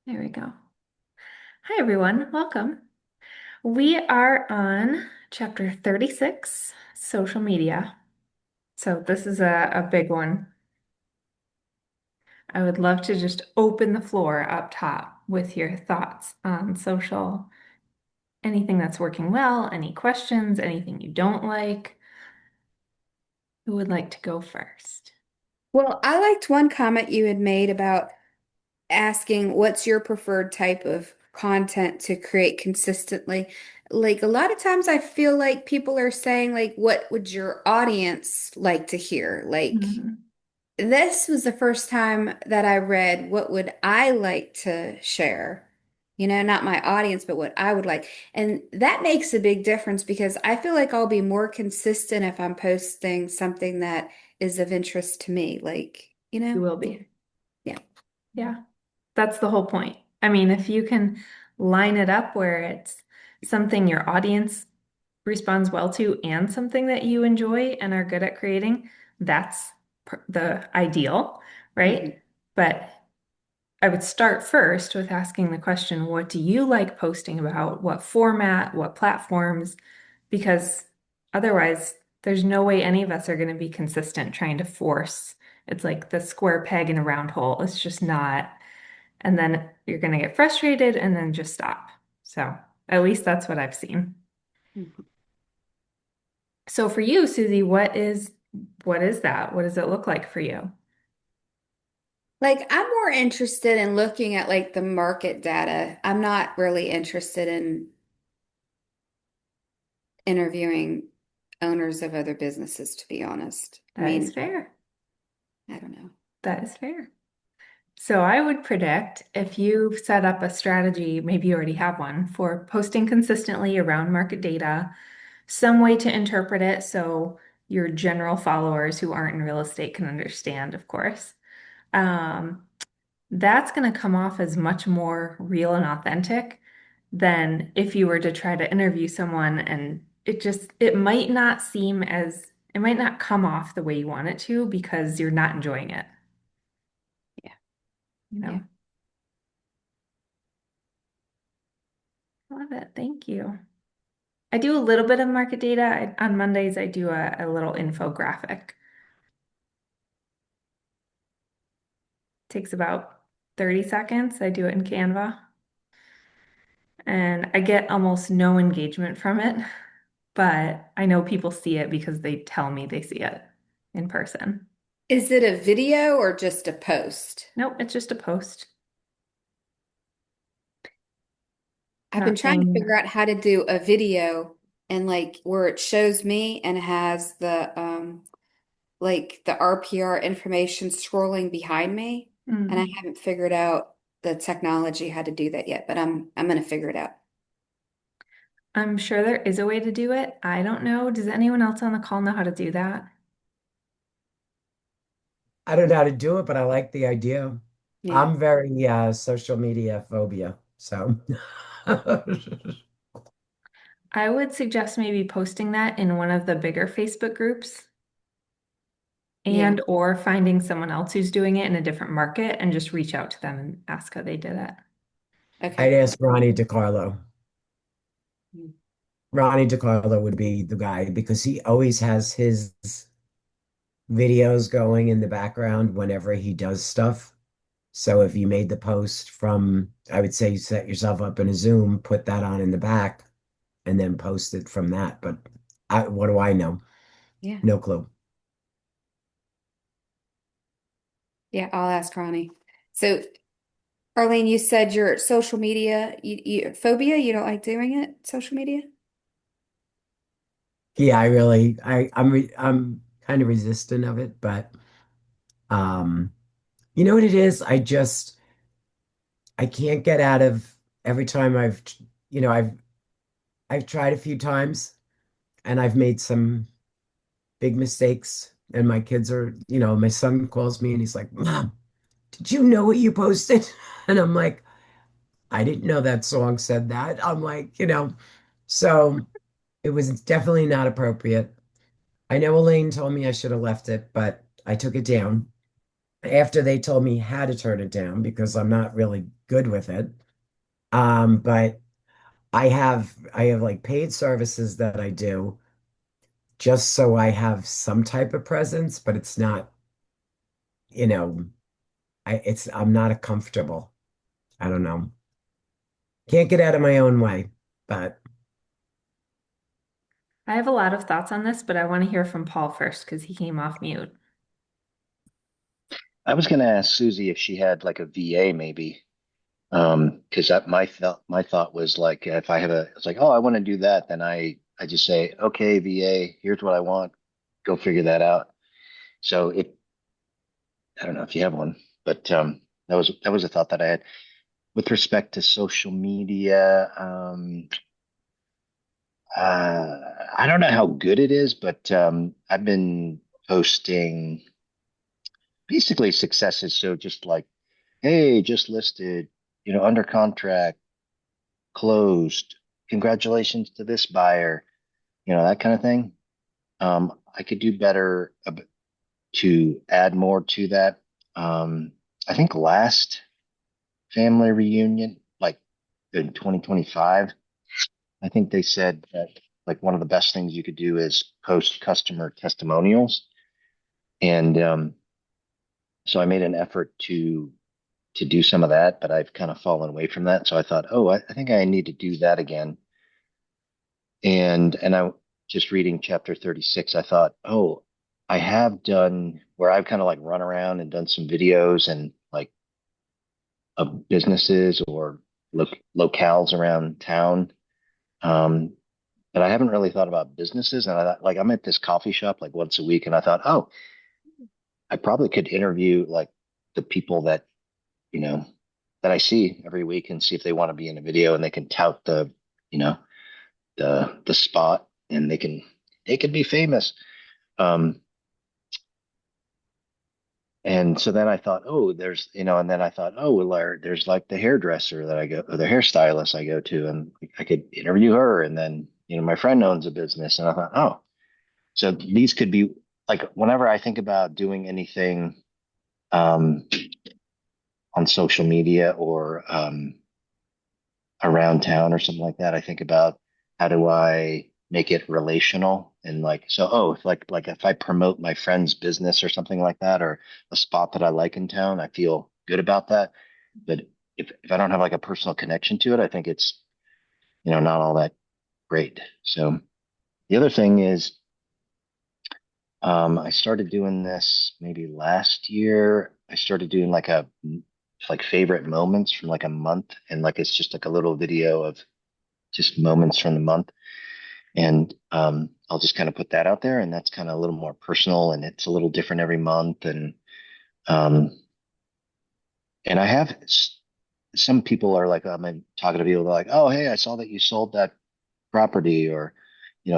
There we go. Hi, everyone. Welcome. We are on chapter 36, social media. So this is a big one. I would love to just open the floor up top with your thoughts on social, anything that's working well, any questions, anything you don't like. Who would like to go first? Well, I liked one comment you had made about asking what's your preferred type of content to create consistently. Like a lot of times I feel like people are saying like what would your audience like to hear? Like Mhm. this was the first time that I read what would I like to share? You know, not my audience, but what I would like. And that makes a big difference because I feel like I'll be more consistent if I'm posting something that is of interest to me. Like, You will be. yeah. Yeah. That's the whole point. I mean, if you can line it up where it's something your audience responds well to and something that you enjoy and are good at creating, that's the ideal, Mhm. right? But I would start first with asking the question, what do you like posting about? What format, what platforms? Because otherwise, there's no way any of us are going to be consistent trying to force. It's like the square peg in a round hole. It's just not. And then you're going to get frustrated and then just stop. So at least that's what I've seen. Mhm. So for you, Susie, what is that? What does it look like for you? Like I'm more interested in looking at like the market data. I'm not really interested in interviewing owners of other businesses, to be honest. I That is mean, fair. I don't know. That is fair. So I would predict if you set up a strategy, maybe you already have one, for posting consistently around market data, some way to interpret it so your general followers who aren't in real estate can understand, of course. Um, that's going to come off as much more real and authentic than if you were to try to interview someone and it might not seem as, it might not come off the way you want it to because you're not enjoying it, Yeah. you Yeah. know? Love it. Thank you. I do a little bit of market data. On Mondays, I do a little infographic. Takes about 30 seconds. I do it in Canva and I get almost no engagement from it, but I know people see it because they tell me they see it in person. Is it a video or just a post? Nope, it's just a post. I've been Not trying to saying, figure out how to do a video and like where it shows me and has the like the RPR information scrolling behind me. And I mm, haven't figured out the technology how to do that yet, but I'm gonna figure it out. I'm sure there is a way to do it. I don't know. Does anyone else on the call know how to do that? I don't know how to do it, but I like the idea. Yeah. I'm very social media phobia. So I would suggest maybe posting that in one of the bigger Facebook groups Yeah. and or finding someone else who's doing it in a different market and just reach out to them and ask how they did it. I'd Okay. ask Ronnie DiCarlo. Ronnie DiCarlo would be the guy because he always has his videos going in the background whenever he does stuff. So if you made the post from, I would say you set yourself up in a Zoom, put that on in the back, and then post it from that. But what do I know? Yeah. No clue. Yeah, I'll ask Ronnie. So, Arlene, you said your social media phobia, you don't like doing it, social media? Yeah, I'm kind of resistant of it, but um, you know what it is? I can't get out of every time you know, I've tried a few times and I've made some big mistakes. And my kids are, my son calls me and he's like, Mom, did you know what you posted? And I'm like, I didn't know that song said that. I'm like, so it was definitely not appropriate. I know Elaine told me I should have left it, but I took it down. after they told me how to turn it down because I'm not really good with it. But I have like paid services that I do just so I have some type of presence, but it's not, you know, I'm not comfortable. I don't know. Can't get out of my own way, but I have a lot of thoughts on this, but I want to hear from Paul first because he came off mute. I was going to ask Susie if she had like a VA maybe. Because that my thought was like if I have a it's like, oh, I want to do that, then I just say, okay, VA, here's what I want. Go figure that out. So if I don't know if you have one, but that was a thought that I had with respect to social media. I don't know how good it is, but I've been posting basically successes. So just like, hey, just listed, under contract, closed. Congratulations to this buyer, that kind of thing. I could do better to add more to that. Um, I think last family reunion, like in 2025, I think they said that like one of the best things you could do is post customer testimonials. And so I made an effort to do some of that, but I've kind of fallen away from that. So I thought, oh, I think I need to do that again. And I just reading chapter 36, I thought, oh, I have done where I've kind of like run around and done some videos and like of businesses or locales around town. Um, but I haven't really thought about businesses. And I thought, like, I'm at this coffee shop like once a week, and I thought, oh, I probably could interview like the people you know, that I see every week and see if they want to be in a video and they can tout you know, the spot and they can be famous. Um, and so then I thought, oh, and then I thought, oh, well, there's like the hairdresser that I go, or the hairstylist I go to, and I could interview her. And then, my friend owns a business, and I thought, oh, so these could be like whenever I think about doing anything um, on social media or around town or something like that, I think about how do I make it relational and like so like if I promote my friend's business or something like that or a spot that I like in town, I feel good about that. But if I don't have like a personal connection to it, I think it's not all that great. So the other thing is I started doing this maybe last year. I started doing like favorite moments from like a month and like it's just like a little video of just moments from the month. And I'll just kind of put that out there, and that's kind of a little more personal, and it's a little different every month. Um, and I have some people are like, I'm talking to people, they're like, oh, hey, I saw that you sold that property, or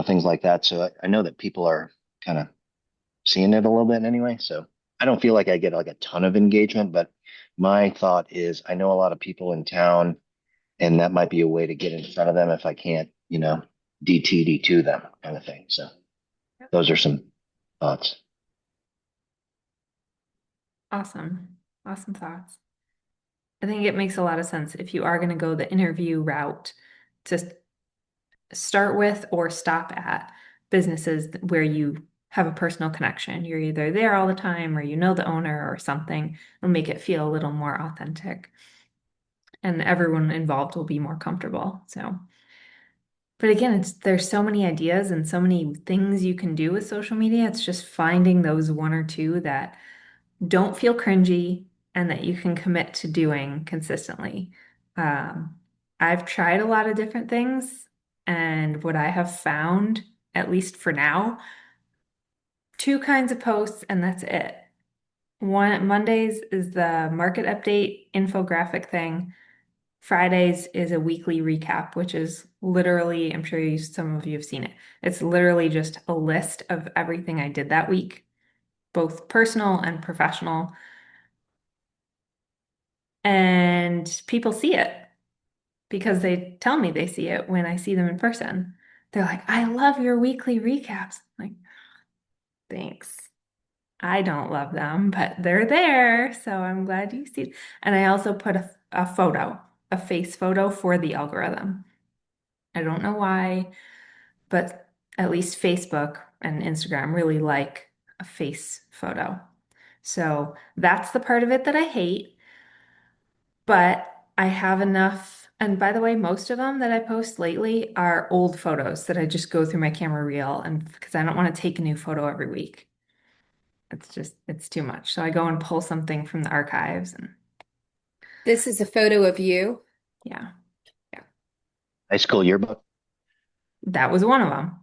things like that. So I know that people are kind of seeing it a little bit anyway. So I don't feel like I get like a ton of engagement, but my thought is I know a lot of people in town, and that might be a way to get in front of them if I can't, DTD to them kind of thing. So Yep. those are some thoughts. Awesome. Awesome thoughts. I think it makes a lot of sense if you are going to go the interview route to start with or stop at businesses where you have a personal connection. You're either there all the time or you know the owner or something. It'll make it feel a little more authentic and everyone involved will be more comfortable. So, but again, there's so many ideas and so many things you can do with social media. It's just finding those one or two that don't feel cringy and that you can commit to doing consistently. Um, I've tried a lot of different things, and what I have found, at least for now, two kinds of posts, and that's it. One, Mondays is the market update infographic thing. Fridays is a weekly recap, which is literally, I'm sure some of you have seen it. It's literally just a list of everything I did that week, both personal and professional. And people see it because they tell me they see it when I see them in person. They're like, I love your weekly recaps. I'm like, thanks. I don't love them, but they're there. So I'm glad you see. And I also put a photo, a face photo for the algorithm. I don't know why, but at least Facebook and Instagram really like a face photo. So that's the part of it that I hate, but I have enough. And by the way, most of them that I post lately are old photos that I just go through my camera reel and because I don't want to take a new photo every week. It's too much. So I go and pull something from the archives and This is a photo of you. yeah, Yeah. High school yearbook. that was one of them.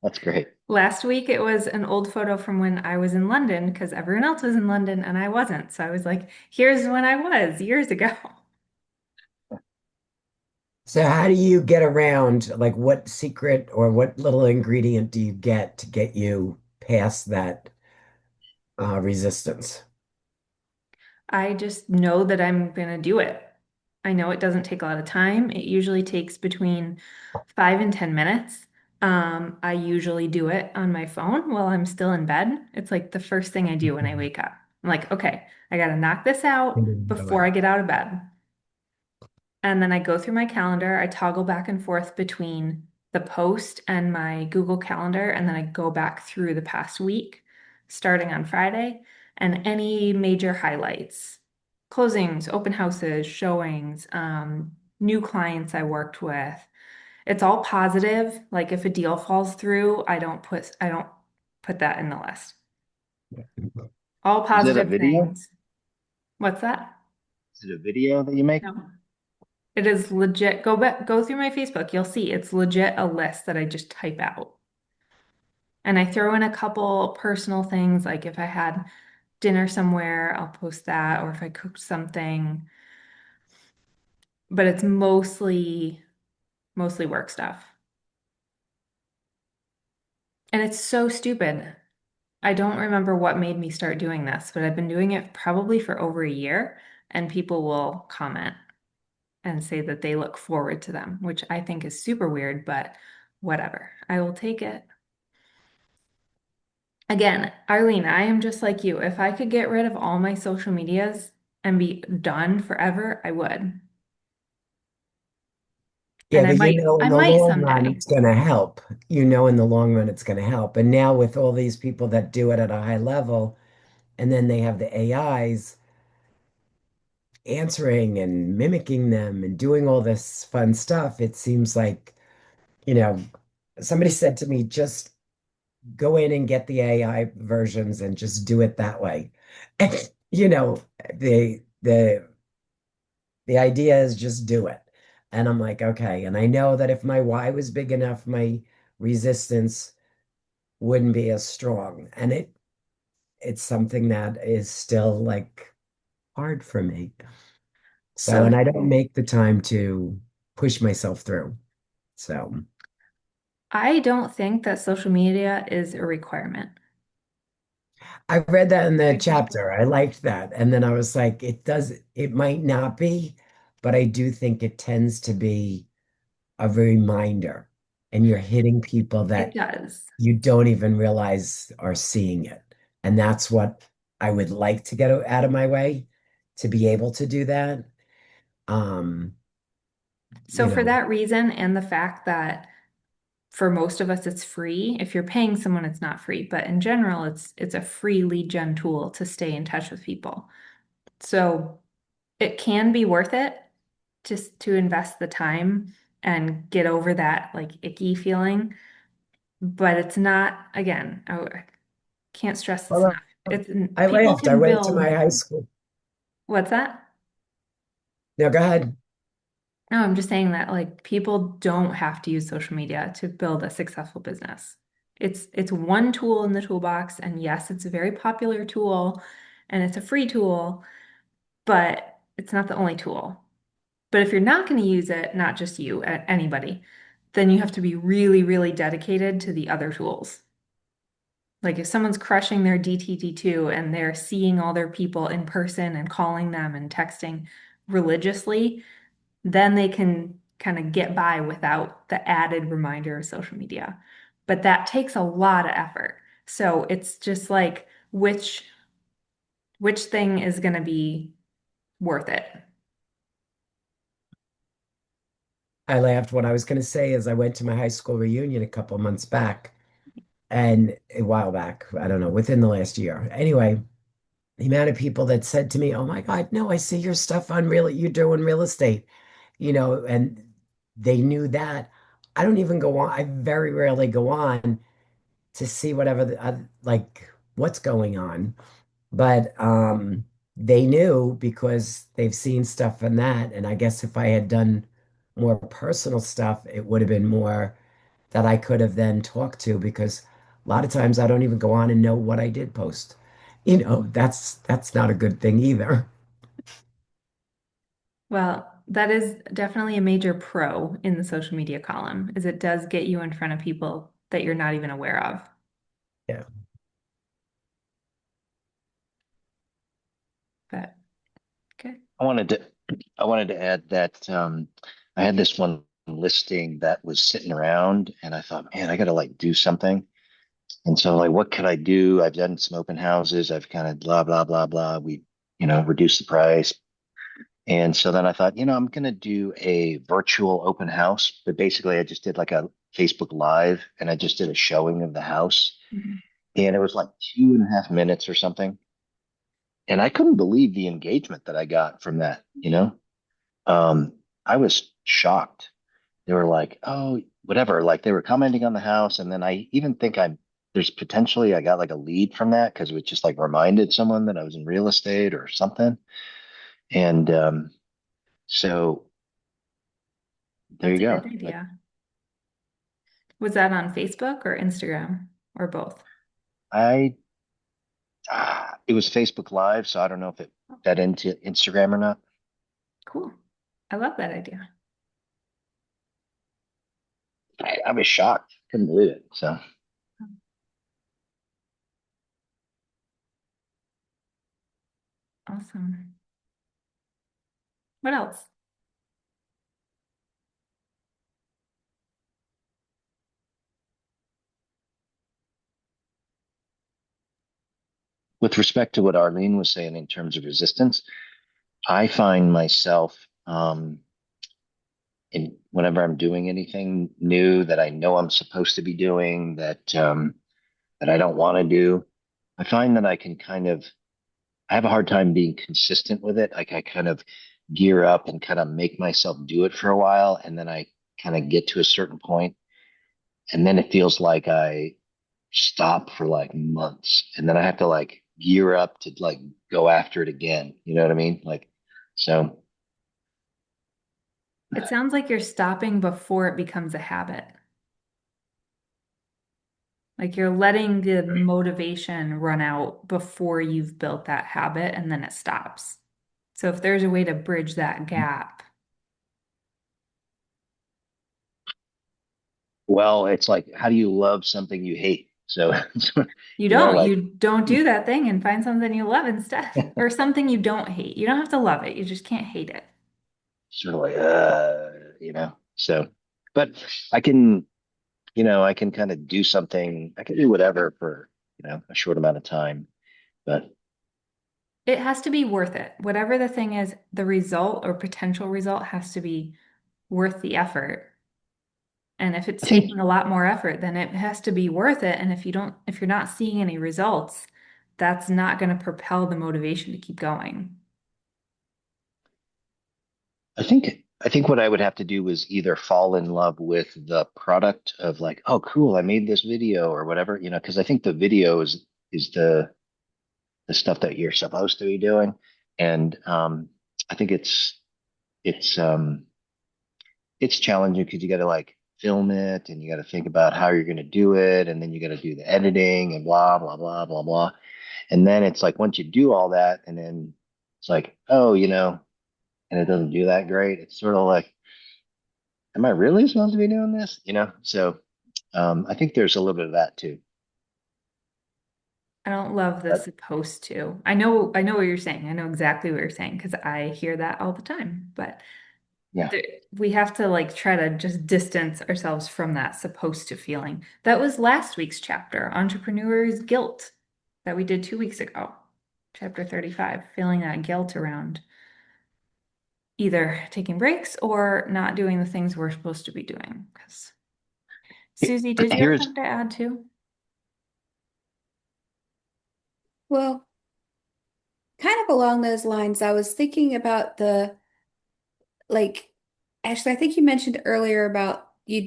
That's great. Last week it was an old photo from when I was in London because everyone else was in London and I wasn't. So I was like, here's when I was years ago. So how do you get around, like what secret or what little ingredient do you get to get you past that resistance? I just know that I'm gonna do it. I know it doesn't take a lot of time. It usually takes between 5 and 10 minutes. I usually do it on my phone while I'm still in bed. It's like the first thing I do when I wake up. I'm like, okay, I gotta knock this out before I get out of bed. And then I go through my calendar. I toggle back and forth between the post and my Google Calendar. And then I go back through the past week, starting on Friday, and any major highlights, closings, open houses, showings, new clients I worked with. It's all positive. Like if a deal falls through, I don't put that in the list. All Is it a positive video? things. What's that? Is it a video that you make? No. It is legit. Go through my Facebook. You'll see it's legit a list that I just type out. And I throw in a couple personal things, like if I had dinner somewhere, I'll post that, or if I cooked something. But it's mostly work stuff. And it's so stupid. I don't remember what made me start doing this, but I've been doing it probably for over a year, and people will comment and say that they look forward to them, which I think is super weird, but whatever. I will take it. Again, Arlene, I am just like you. If I could get rid of all my social medias and be done forever, I would. Yeah, And but you know, I in the might long run, someday. it's going to help. You know, in the long run, it's going to help. And now with all these people that do it at a high level, and then they have the AIs answering and mimicking them and doing all this fun stuff, it seems like, you know, somebody said to me, just go in and get the AI versions and just do it that way. And, you know, the the the idea is just do it. And I'm like, okay. And I know that if my why was big enough, my resistance wouldn't be as strong. And it's something that is still like hard for me. So, So and I don't make the time to push myself through. So I don't think that social media is a requirement. I read that in the I think chapter. I liked that. And then I was like, it might not be, but I do think it tends to be a reminder. And you're hitting people it that does. you don't even realize are seeing it. And that's what I would like to get out of my way to be able to do that. Um, So you for know, that reason and the fact that for most of us it's free, if you're paying someone it's not free, but in general it's a free lead gen tool to stay in touch with people. So it can be worth it just to invest the time and get over that like icky feeling. But it's not, again, I can't stress this well, enough. It's I people laughed. I can went to build, my high school. what's that? No, go ahead. No, I'm just saying that like people don't have to use social media to build a successful business. It's one tool in the toolbox, and yes, it's a very popular tool and it's a free tool, but it's not the only tool. But if you're not going to use it, not just you, anybody, then you have to be really, really dedicated to the other tools. Like if someone's crushing their DTD2 and they're seeing all their people in person and calling them and texting religiously, then they can kind of get by without the added reminder of social media. But that takes a lot of effort. So it's just like which thing is going to be worth it? I laughed. What I was going to say is I went to my high school reunion a couple months back and a while back, I don't know, within the last year. Anyway, the amount of people that said to me, "Oh my God, no, I see your stuff on you're doing real estate," and they knew that. I don't even go on. I very rarely go on to see whatever like what's going on. But they knew because they've seen stuff from that. And I guess if I had done more personal stuff, it would have been more that I could have then talked to because a lot of times I don't even go on and know what I did post. That's not a good thing either. Well, that is definitely a major pro in the social media column, is it does get you in front of people that you're not even aware of. Yeah. But good. I wanted to I wanted to add that I had this one listing that was sitting around and I thought, man, I gotta like do something. And so like what could I do? I've done some open houses, I've kind of blah blah blah blah. We, reduced the price. And so then I thought, I'm gonna do a virtual open house, but basically I just did like a Facebook Live and I just did a showing of the house. Mhm. And it was like 2.5 minutes or something. And I couldn't believe the engagement that I got from that. Um, I was shocked. They were like, "Oh, whatever." Like they were commenting on the house, and then I even think there's potentially I got like a lead from that because it just like reminded someone that I was in real estate or something. And so there That's you a good go. Like idea. Was that on Facebook or Instagram or both? I, it was Facebook Live, so I don't know if it fed into Instagram or not. Cool. I love that idea. I was shocked, couldn't believe it. So Awesome. What else? with respect to what Arlene was saying in terms of resistance, I find myself in whenever I'm doing anything new that I know I'm supposed to be doing that I don't want to do, I find that I have a hard time being consistent with it. Like I kind of gear up and kind of make myself do it for a while, and then I kind of get to a certain point, and then it feels like I stop for like months, and then I have to like gear up to like go after it again. You know what I mean? Like so. It sounds like you're stopping before it becomes a habit. Like you're letting the motivation run out before you've built that habit and then it stops. So if there's a way to bridge that gap, Well, it's like, how do you love something you hate? So, you don't. like, You don't do that thing and find something you love instead, or something you don't hate. You don't have to love it. You just can't hate it. sort of like, so, but I can, I can kind of do something, I can do whatever for, a short amount of time. But It has to be worth it. Whatever the thing is, the result or potential result has to be worth the effort. And if it's I think, taking a lot more effort, then it has to be worth it. And if you're not seeing any results, that's not going to propel the motivation to keep going. I think what I would have to do was either fall in love with the product of like, oh, cool, I made this video or whatever, because I think the video is the stuff that you're supposed to be doing. And I think it's it's challenging because you got to like film it and you got to think about how you're going to do it and then you got to do the editing and blah blah blah blah blah. And then it's like once you do all that and then it's like, oh, and it doesn't do that great. It's sort of like, am I really supposed to be doing this? So I think there's a little bit of that too. I don't love the But supposed to. I know what you're saying. I know exactly what you're saying because I hear that all the time. But Yeah. We have to like try to just distance ourselves from that supposed to feeling. That was last week's chapter, Entrepreneur's Guilt, that we did 2 weeks ago. Chapter 35, feeling that guilt around either taking breaks or not doing the things we're supposed to be doing. Because Susie, did you have Here's something to add too? Well, kind of along those lines, I was thinking about like, actually, I think you mentioned earlier about you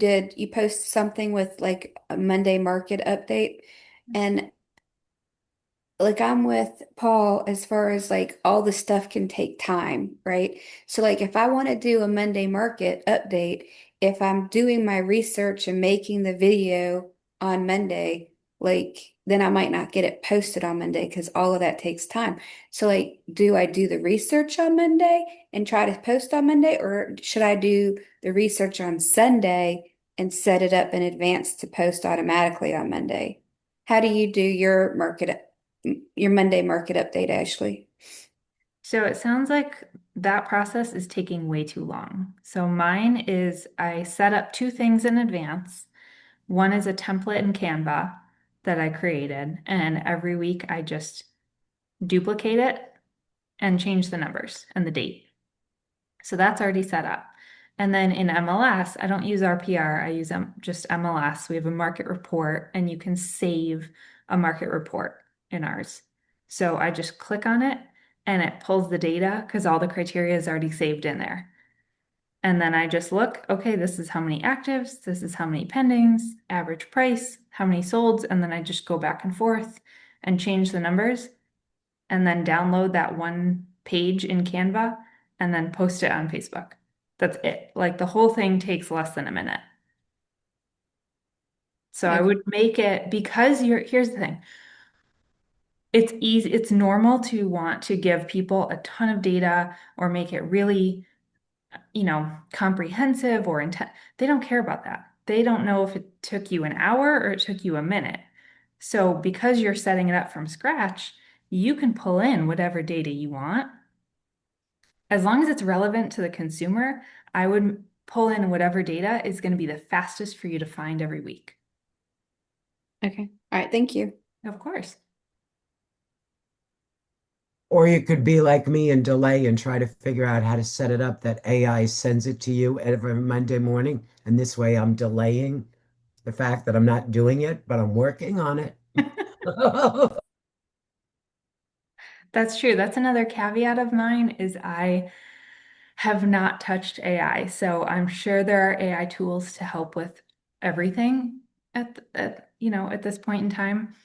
post something with like a Monday market update. And like I'm with Paul as far as like all the stuff can take time, right? So like if I want to do a Monday market update, if I'm doing my research and making the video on Monday, like then I might not get it posted on Monday because all of that takes time. So like do I do the research on Monday and try to post on Monday, or should I do the research on Sunday and set it up in advance to post automatically on Monday? How do you do your Monday market update, Ashley? So it sounds like that process is taking way too long. So mine is I set up two things in advance. One is a template in Canva that I created, and every week I just duplicate it and change the numbers and the date. So that's already set up. And then in MLS, I don't use RPR, I use just MLS. We have a market report, and you can save a market report in ours. So I just click on it and it pulls the data because all the criteria is already saved in there. And then I just look, okay, this is how many actives, this is how many pendings, average price, how many solds, and then I just go back and forth and change the numbers and then download that one page in Canva and then post it on Facebook. That's it. Like the whole thing takes less than a minute. So I Okay. would make it because here's the thing. It's easy, it's normal to want to give people a ton of data or make it really, comprehensive or intent. They don't care about that. They don't know if it took you an hour or it took you a minute. So because you're setting it up from scratch, you can pull in whatever data you want. As long as it's relevant to the consumer, I would pull in whatever data is going to be the fastest for you to find every week. Okay. All right. Thank you. Of course. Or you could be like me and delay and try to figure out how to set it up that AI sends it to you every Monday morning. And this way I'm delaying the fact that I'm not doing it, but I'm working on it. That's true. That's another caveat of mine is I have not touched AI. So I'm sure there are AI tools to help with everything at this point in time.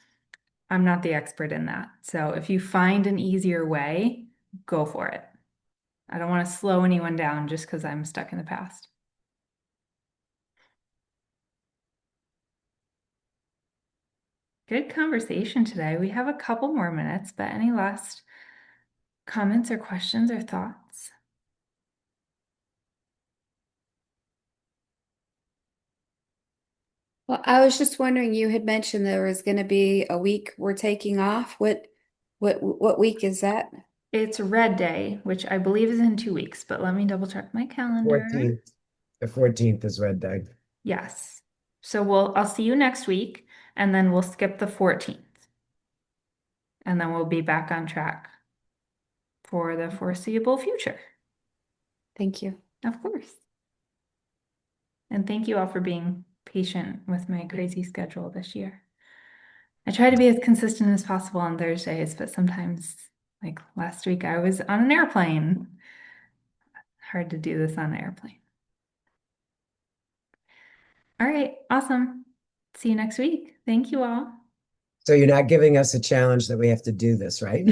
I'm not the expert in that. So if you find an easier way, go for it. I don't want to slow anyone down just because I'm stuck in the past. Good conversation today. We have a couple more minutes, but any last comments or questions or thoughts? Well, I was just wondering, you had mentioned there was going to be a week we're taking off. What week is that? It's Red Day, which I believe is in 2 weeks, but let me double check my calendar. 14th. The 14th is Red Day. Yes. So I'll see you next week and then we'll skip the 14th and then we'll be back on track for the foreseeable future. Thank you. Of course. And thank you all for being patient with my crazy schedule this year. I try to be as consistent as possible on Thursdays, but sometimes, like last week, I was on an airplane. Hard to do this on an airplane. All right, awesome. See you next week. Thank you all. So you're not giving us a challenge that we have to do this, right?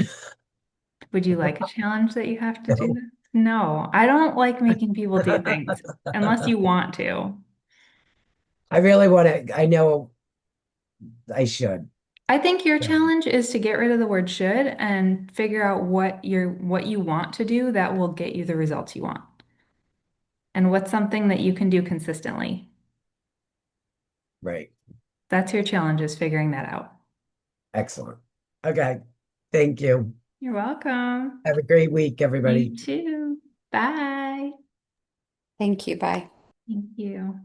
Would you like a challenge that you have to do No. this? No, I don't like making people do things unless you want to. I really want to, I know I should. I think your So, challenge is to get rid of the word should and figure out what you want to do that will get you the results you want. And what's something that you can do consistently. right. That's your challenge is figuring that out. Excellent. Okay. Thank you. You're welcome. Have a great week, everybody. You too. Bye. Thank you. Bye. Thank you.